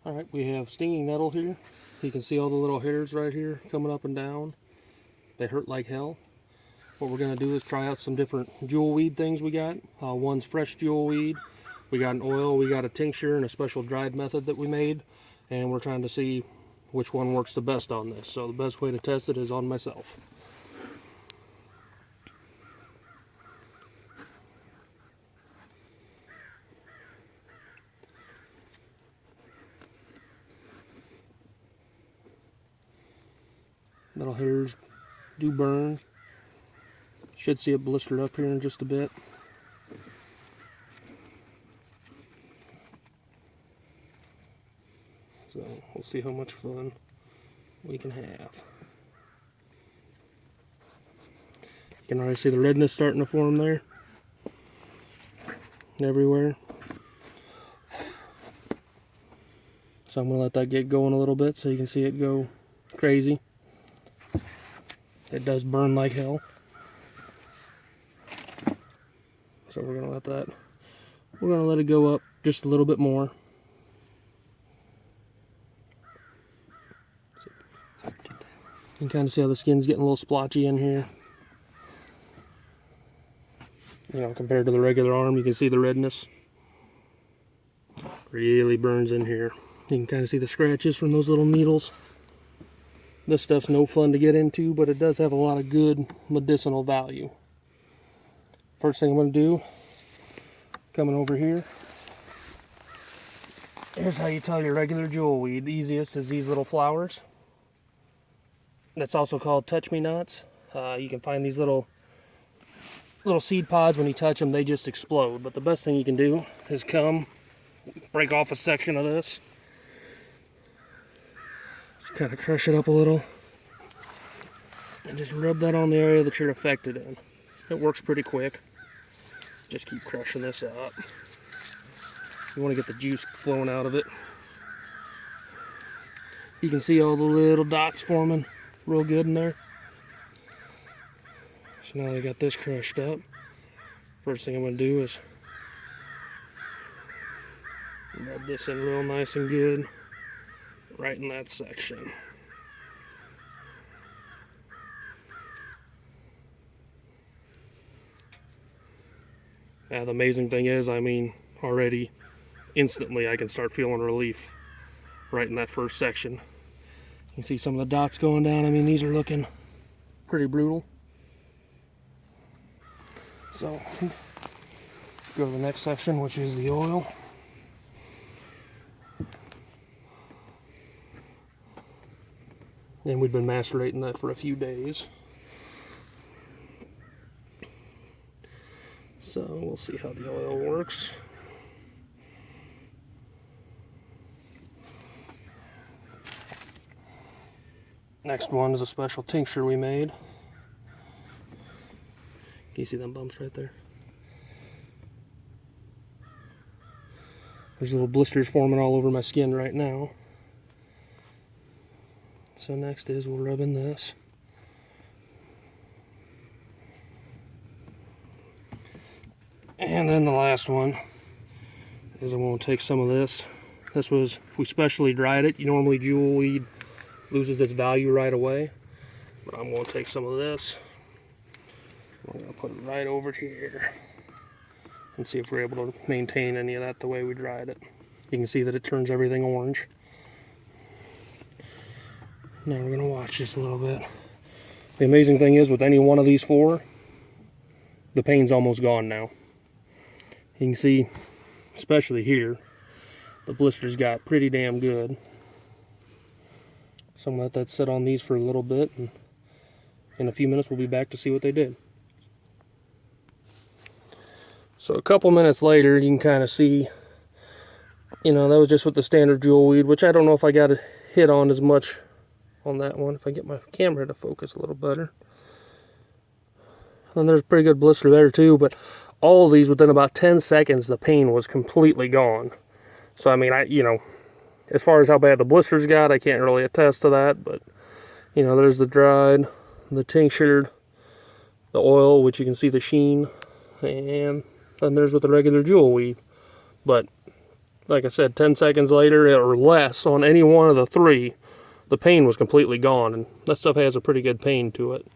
Alright, we have stinging nettle here. You can see all the little hairs right here coming up and down. They hurt like hell. What we're going to do is try out some different jewel weed things we got. One's fresh jewel weed. We got an oil, we got a tincture, and a special dried method that we made. And we're trying to see which one works the best on this. So the best way to test it is on myself. Little hairs do burn. Should see it blistered up here in just a bit. So we'll see how much fun we can have. You can already see the redness starting to form there. Everywhere. So I'm going to let that get going a little bit so you can see it go crazy. It does burn like hell. So we're going to let it go up just a little bit more. You can kind of see how the skin's getting a little splotchy in here. You know, compared to the regular arm, you can see the redness. Really burns in here. You can kind of see the scratches from those little needles. This stuff's no fun to get into, but it does have a lot of good medicinal value. First thing I'm going to do, coming over here, here's how you tell your regular jewel weed. The easiest is these little flowers. That's also called touch-me-nots. You can find these little seed pods. When you touch them, they just explode. But the best thing you can do is break off a section of this. Just kind of crush it up a little. And just rub that on the area that you're affected in. It works pretty quick. Just keep crushing this up. You want to get the juice flowing out of it. You can see all the little dots forming real good in there. So now I got this crushed up. First thing I'm going to do is rub this in real nice and good right in that section. Now the amazing thing is, I mean, already instantly I can start feeling relief right in that first section. You can see some of the dots going down. I mean, these are looking pretty brutal. So go to the next section, which is the oil. And we've been macerating that for a few days. So we'll see how the oil works. Next one is a special tincture we made. Can you see them bumps right there? There's little blisters forming all over my skin right now. So next is we'll rub in this. And then the last one is I'm going to take some of this. We specially dried it. Normally jewel weed loses its value right away. But I'm going to take some of this. I'm going to put it right over here. And see if we're able to maintain any of that the way we dried it. You can see that it turns everything orange. Now we're going to watch this a little bit. The amazing thing is with any one of these four, the pain's almost gone now. You can see, especially here, the blisters got pretty damn good. So I'm going to let that sit on these for a little bit, and in a few minutes we'll be back to see what they did. So a couple minutes later, you can kind of see, you know, that was just with the standard jewel weed, which I don't know if I got a hit on as much on that one. If I get my camera to focus a little better. And there's a pretty good blister there too, but all of these, within about 10 seconds, the pain was completely gone. So, I mean, you know, as far as how bad the blisters got, I can't really attest to that, but, you know, there's the dried, the tinctured, the oil, which you can see the sheen, and then there's with the regular jewel weed. But like I said, 10 seconds later or less on any one of the three, the pain was completely gone, and that stuff has a pretty good pain to it.